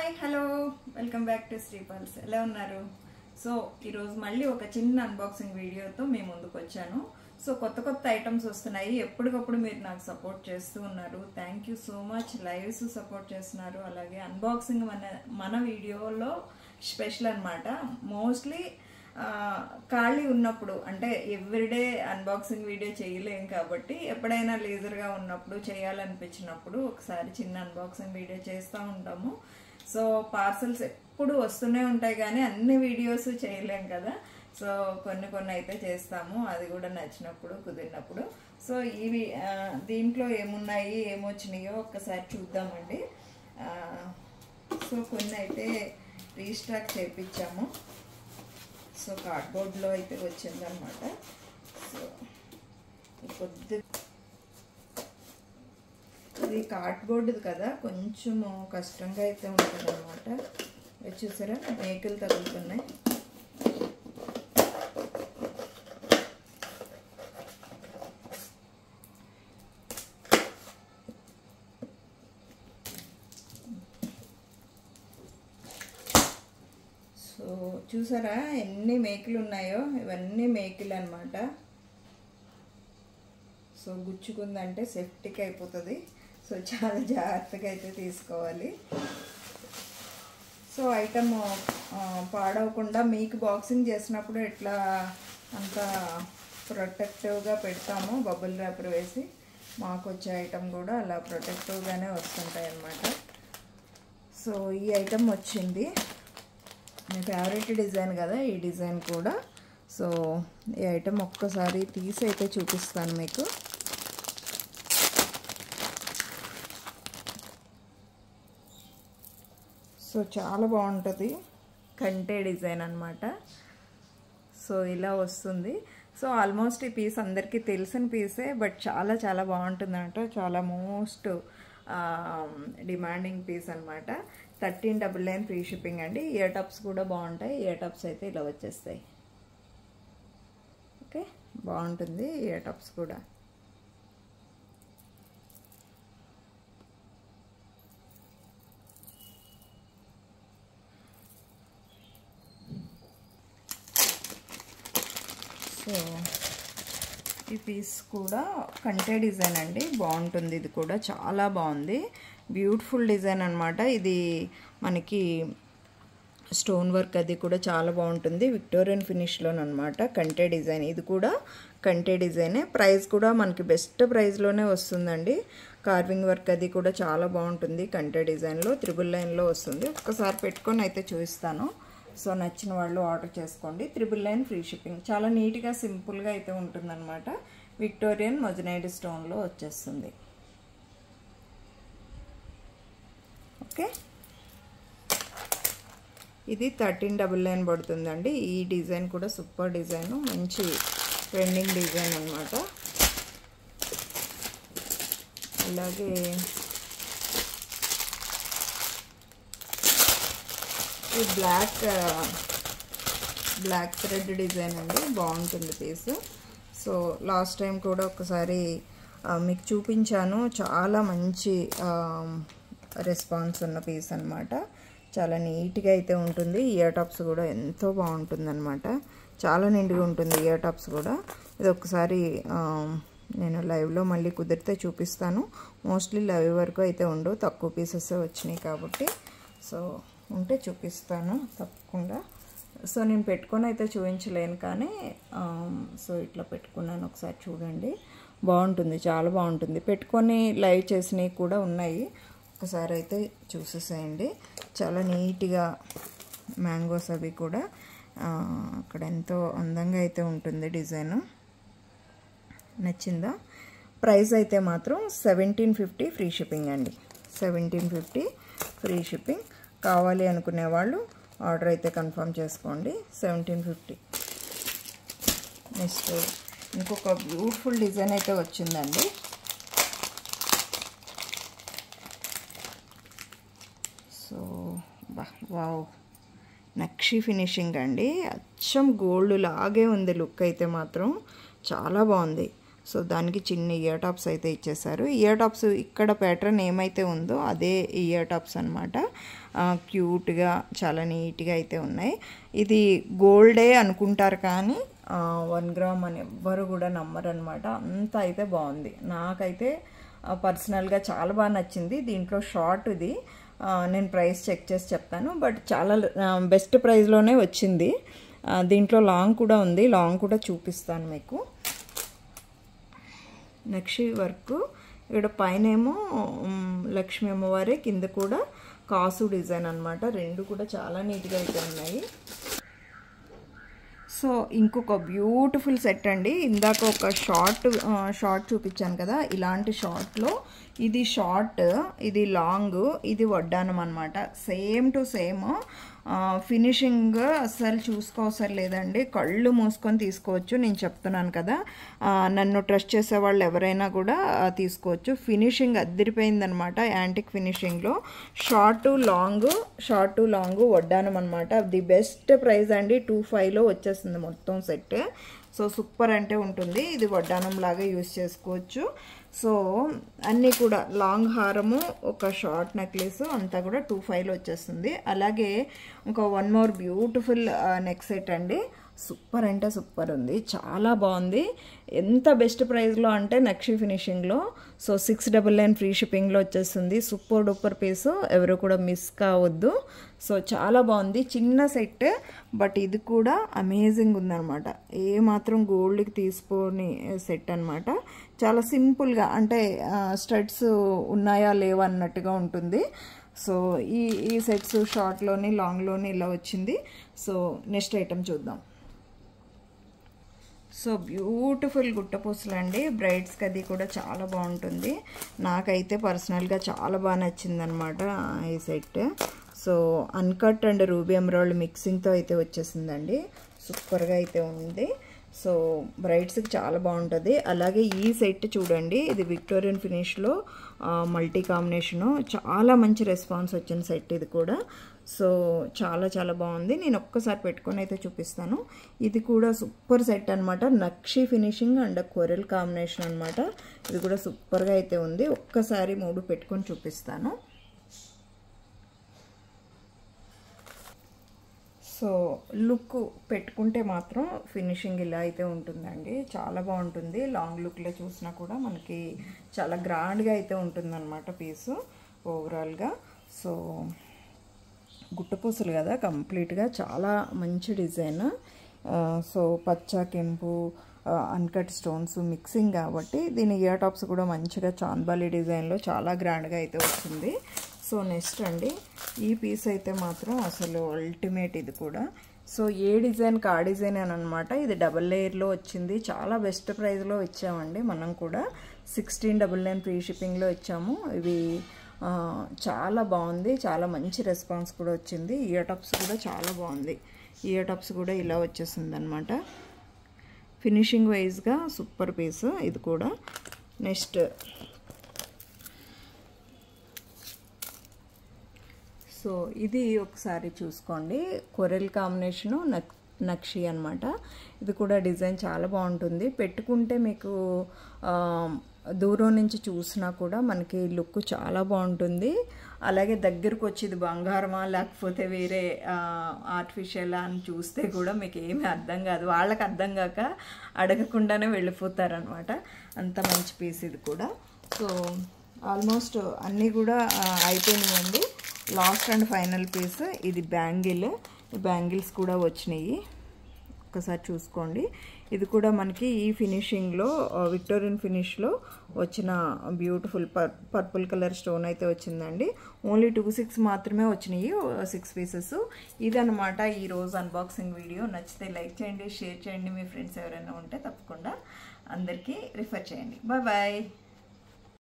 Hi hello welcome back to Sripals. ఎలా ఉన్నారు? So ఈరోజు మళ్ళీ ఒక చిన్న అన్బాక్సింగ్ వీడియోతో మేము ముందుకు వచ్చాను. సో కొత్త కొత్త ఐటమ్స్ వస్తున్నాయి. ఎప్పటికప్పుడు మీరు నాకు సపోర్ట్ చేస్తూ ఉన్నారు. Thank you so much. Lives support చేస్తున్నారు. అలాగే అన్బాక్సింగ్ మన వీడియోలో స్పెషల్ అనమాట. మోస్ట్లీ ఖాళీ ఉన్నప్పుడు అంటే ఎవ్రీడే అన్బాక్సింగ్ వీడియో చేయలేం కాబట్టి ఎప్పుడైనా లేజర్గా ఉన్నప్పుడు చేయాలనిపించినప్పుడు ఒకసారి చిన్న అన్బాక్సింగ్ వీడియో చేస్తూ ఉంటాము. సో పార్సల్స్ ఎప్పుడు వస్తూనే ఉంటాయి కానీ అన్ని వీడియోస్ చేయలేం కదా. సో కొన్ని అయితే చేస్తాము, అది కూడా నచ్చినప్పుడు కుదిరినప్పుడు. సో ఇవి దీంట్లో ఏమున్నాయి ఏమొచ్చినాయో ఒక్కసారి చూద్దామండి. సో కొన్ని అయితే రీస్టాక్ చేయించాము. సో కార్డ్బోర్డ్లో అయితే వచ్చిందనమాట. సో కొద్ది ఇది కార్డ్బోర్డ్ కదా, కొంచెం కష్టంగా అయితే ఉంటుంది అనమాట. చూసారా మేకలు తగులుతున్నాయి. సో చూసారా ఎన్ని మేకలు ఉన్నాయో, ఇవన్నీ మేకలు అనమాట. సో గుచ్చుకుందంటే సెప్టిక్ అయిపోతుంది. సో చాలా జాగ్రత్తగా అయితే తీసుకోవాలి. సో ఐటమ్ పాడవకుండా మీకు బాక్సింగ్ చేసినప్పుడు ఎట్లా అంత ప్రొటెక్టివ్గా పెడతామో బబుల్ ర్యాపర్ వేసి, మాకు వచ్చే ఐటమ్ కూడా అలా ప్రొటెక్టివ్గానే వస్తుంటాయి అన్నమాట. సో ఈ ఐటమ్ వచ్చింది, మీ ఫేవరెట్ డిజైన్ కదా ఈ డిజైన్ కూడా. సో ఈ ఐటమ్ ఒక్కసారి తీసి అయితే చూపిస్తాను మీకు. సో చాలా బాగుంటుంది, కంటే డిజైన్ అనమాట. సో ఇలా వస్తుంది. సో ఆల్మోస్ట్ ఈ పీస్ అందరికీ తెలిసిన పీసే, బట్ చాలా చాలా బాగుంటుందంట. చాలా మోస్ట్ డిమాండింగ్ పీస్ అనమాట. 1399 ఫ్రీ షిప్పింగ్ అండి. ఇయర్ టప్స్ కూడా బాగుంటాయి. ఇయర్ టప్స్ అయితే ఇలా వచ్చేస్తాయి. ఓకే, బాగుంటుంది ఇయర్ టప్స్ కూడా. సో ఈ పీస్ కూడా కంటే డిజైన్ అండి, బాగుంటుంది. ఇది కూడా చాలా బాగుంది, బ్యూటిఫుల్ డిజైన్ అనమాట. ఇది మనకి స్టోన్ వర్క్ అది కూడా చాలా బాగుంటుంది. విక్టోరియన్ ఫినిష్లోనమాట కంటే డిజైన్. ఇది కూడా కంటే డిజైనే. ప్రైస్ కూడా మనకి బెస్ట్ ప్రైస్లోనే వస్తుందండి. కార్వింగ్ వర్క్ అది కూడా చాలా బాగుంటుంది. కంటే డిజైన్లో 999లో వస్తుంది. ఒక్కసారి పెట్టుకొని అయితే చూపిస్తాను. సో నచ్చిన వాళ్ళు ఆర్డర్ చేసుకోండి. 999 ఫ్రీ షిప్పింగ్. చాలా నీట్గా సింపుల్గా అయితే ఉంటుందన్నమాట. విక్టోరియన్ మొజనైడ్ స్టోన్లో వచ్చేస్తుంది. ఓకే, ఇది 1399 పడుతుందండి. ఈ డిజైన్ కూడా సూపర్ డిజైన్, మంచి ట్రెండింగ్ డిజైన్ అనమాట. అలాగే ఈ బ్లాక్ థ్రెడ్ డిజైన్ అండి, బాగుంటుంది పీస్. సో లాస్ట్ టైం కూడా ఒకసారి మీకు చూపించాను. చాలా మంచి రెస్పాన్స్ ఉన్న పీస్ అనమాట. చాలా నీట్గా అయితే ఉంటుంది. ఇయర్ టాప్స్ కూడా ఎంతో బాగుంటుంది అనమాట. చాలా నిండుగా ఉంటుంది ఇయర్ టాప్స్ కూడా. ఇది ఒకసారి నేను లైవ్లో మళ్ళీ కుదిరితే చూపిస్తాను. మోస్ట్లీ లైవ్ వరకు అయితే ఉండవు, తక్కువ పీసెస్ వచ్చినాయి కాబట్టి. సో ఉంటే చూపిస్తాను తప్పకుండా. సో నేను పెట్టుకొని అయితే చూపించలేను కానీ సో ఇట్లా పెట్టుకున్నాను, ఒకసారి చూడండి. బాగుంటుంది, చాలా బాగుంటుంది. పెట్టుకొని లైవ్ చేసినవి కూడా ఉన్నాయి, ఒకసారి అయితే చూసేసేయండి. చాలా నీట్గా మ్యాంగోస్ అవి కూడా అక్కడ ఎంతో అందంగా అయితే ఉంటుంది డిజైన్. నచ్చిందా? ప్రైస్ అయితే మాత్రం 1750 ఫ్రీ షిప్పింగ్ అండి. 1750 ఫ్రీ షిప్పింగ్. కావాలి అనుకునే వాళ్ళు ఆర్డర్ అయితే కన్ఫర్మ్ చేసుకోండి. 1750. నెక్స్ట్ ఇంకొక బ్యూటిఫుల్ డిజైన్ అయితే వచ్చిందండి. సో వావ్, నక్షి ఫినిషింగ్ అండి. అచ్చం గోల్డ్ లాగే ఉంది లుక్ అయితే మాత్రం. చాలా బాగుంది. సో దానికి చిన్న ఇయర్ టాప్స్ అయితే ఇచ్చేసారు. ఇయర్ టాప్స్ ఇక్కడ ప్యాటర్న్ ఏమైతే ఉందో అదే ఇయర్ టాప్స్ అనమాట. క్యూట్గా చాలా నీట్గా అయితే ఉన్నాయి. ఇది గోల్డే అనుకుంటారు కానీ 1 గ్రామ్ అని ఎవ్వరు కూడా నమ్మరు అనమాట. అంత అయితే బాగుంది. నాకైతే పర్సనల్గా చాలా బాగా నచ్చింది. దీంట్లో షార్ట్ ఇది నేను ప్రైస్ చెక్ చేసి చెప్తాను, బట్ చాలా బెస్ట్ ప్రైస్లోనే వచ్చింది. దీంట్లో లాంగ్ కూడా ఉంది, లాంగ్ కూడా చూపిస్తాను మీకు. నక్షి వర్క్ ఇక్కడ పైన ఏమో లక్ష్మీ అమ్మవారి, కింద కూడా కాసు డిజైన్ అనమాట. రెండు కూడా చాలా నీట్గా అయితే ఉన్నాయి. సో ఇంకొక బ్యూటిఫుల్ సెట్ అండి. ఇందాక ఒక షార్ట్ చూపించాను కదా, ఇలాంటి షార్ట్లో ఇది షార్ట్, ఇది లాంగ్, ఇది వడ్డానం అనమాట. సేమ్ టు సేమ్ ఫినిషింగ్ అస్సలు చూసుకోవసరం లేదండి. కళ్ళు మూసుకొని తీసుకోవచ్చు. నేను చెప్తున్నాను కదా, నన్ను ట్రస్ట్ చేసే వాళ్ళు ఎవరైనా కూడా తీసుకోవచ్చు. ఫినిషింగ్ అదిరిపోయిందనమాట. యాంటిక్ ఫినిషింగ్లో షార్ట్ టు లాంగ్ వడ్డానం అనమాట. ది బెస్ట్ ప్రైస్ అండి. 25లో వచ్చేస్తుంది మొత్తం సెట్. సో సూపర్ అంటే ఉంటుంది. ఇది వడ్డానం లాగా యూజ్ చేసుకోవచ్చు. సో అన్నీ కూడా లాంగ్ హారము, ఒక షార్ట్ నెక్లెస్ అంతా కూడా 25లో వచ్చేస్తుంది. అలాగే ఇంకా 1 మోర్ బ్యూటిఫుల్ నెక్ సెట్ అండి. సూపర్ అంటే సూపర్ ఉంది, చాలా బాగుంది. ఎంత బెస్ట్ ప్రైస్లో అంటే నక్షి ఫినిషింగ్లో. సో 699 ఫ్రీ షిప్పింగ్లో వచ్చేస్తుంది. సూపర్ డూపర్ పీస్, ఎవరు కూడా మిస్ కావద్దు. సో చాలా బాగుంది. చిన్న సెట్, బట్ ఇది కూడా అమేజింగ్ ఉందన్నమాట. ఏ మాత్రం గోల్డ్కి తీసుకోని సెట్ అనమాట. చాలా సింపుల్గా, అంటే స్టడ్స్ ఉన్నాయా లేవా అన్నట్టుగా ఉంటుంది. సో ఈ సెట్స్ షార్ట్లోని లాంగ్లోని ఇలా వచ్చింది. సో నెక్స్ట్ ఐటమ్ చూద్దాం. సో బ్యూటిఫుల్ గుట్టపూసలు అండి. బ్రైడ్స్కి అది కూడా చాలా బాగుంటుంది. నాకైతే పర్సనల్గా చాలా బాగా నచ్చిందనమాట ఈ set. So uncut and ruby emerald మిక్సింగ్తో అయితే వచ్చేసిందండి. సూపర్గా అయితే ఉంది. సో బ్రైడ్స్కి చాలా బాగుంటుంది. అలాగే ఈ సెట్ చూడండి, ఇది విక్టోరియన్ ఫినిష్లో మల్టీ కాంబినేషను. చాలా మంచి రెస్పాన్స్ వచ్చిన సెట్ ఇది కూడా. సో చాలా చాలా బాగుంది. నేను ఒక్కసారి పెట్టుకొని అయితే చూపిస్తాను. ఇది కూడా సూపర్ సెట్ అనమాట. నక్షి ఫినిషింగ్ అండ్ కొరెల్ కాంబినేషన్ అనమాట. ఇది కూడా సూపర్గా అయితే ఉంది. ఒక్కసారి 3 పెట్టుకొని చూపిస్తాను. సో లుక్ పెట్టుకుంటే మాత్రం ఫినిషింగ్ ఇలా అయితే ఉంటుందండి. చాలా బాగుంటుంది. లాంగ్ లుక్లో చూసినా కూడా మనకి చాలా గ్రాండ్గా అయితే ఉంటుందన్నమాట పీసు ఓవరాల్గా. సో గుట్టపూసలు కదా, కంప్లీట్గా చాలా మంచి డిజైన్. సో పచ్చ, కెంపు, అన్కట్ స్టోన్స్ మిక్సింగ్ కాబట్టి దీని ఇయర్ టాప్స్ కూడా మంచిగా చాంద్బాలి డిజైన్లో చాలా గ్రాండ్గా అయితే వచ్చింది. సో నెక్స్ట్ అండి, ఈ పీస్ అయితే మాత్రం అసలు అల్టిమేట్ ఇది కూడా. సో ఏ డిజైన్కి ఆ డిజైన్ అని అనమాట. ఇది డబల్ లేయర్లో వచ్చింది. చాలా బెస్ట్ ప్రైస్లో ఇచ్చామండి మనం కూడా. 1699 ఫ్రీ షిప్పింగ్లో ఇచ్చాము. ఇవి చాలా బాగుంది. చాలా మంచి రెస్పాన్స్ కూడా వచ్చింది. ఇయర్ టాప్స్ కూడా చాలా బాగుంది. ఇయర్ టాప్స్ కూడా ఇలా వచ్చేసింది అనమాట. ఫినిషింగ్ వైజ్గా సూపర్ పీస్ ఇది కూడా. నెక్స్ట్ సో ఇది ఒకసారి చూసుకోండి. కొరెల్ కాంబినేషను నక్షి అనమాట. ఇది కూడా డిజైన్ చాలా బాగుంటుంది. పెట్టుకుంటే మీకు దూరం నుంచి చూసినా కూడా మనకి లుక్ చాలా బాగుంటుంది. అలాగే దగ్గరకు వచ్చి ఇది బంగారమా లేకపోతే వేరే ఆర్టిఫిషియల్ అని చూస్తే కూడా మీకు ఏమీ అర్థం కాదు. వాళ్ళకి అర్థం కాక అడగకుండానే వెళ్ళిపోతారనమాట. అంత మంచి పీస్ ఇది కూడా. సో ఆల్మోస్ట్ అన్నీ కూడా అయిపోయినాయండి. లాస్ట్ అండ్ ఫైనల్ పీస్ ఇది బ్యాంగిల్స్ కూడా వచ్చినాయి. ఒక్కసారి చూసుకోండి. ఇది కూడా మనకి ఈ ఫినిషింగ్లో విక్టోరియన్ ఫినిష్లో వచ్చిన బ్యూటిఫుల్ పర్పుల్ కలర్ స్టోన్ అయితే వచ్చిందండి. ఓన్లీ 26 మాత్రమే వచ్చినాయి, 6 పీసెస్. ఇదనమాట ఈరోజు అన్బాక్సింగ్ వీడియో. నచ్చితే లైక్ చేయండి, షేర్ చేయండి. మీ ఫ్రెండ్స్ ఎవరైనా ఉంటే తప్పకుండా అందరికీ రిఫర్ చేయండి. Bye bye.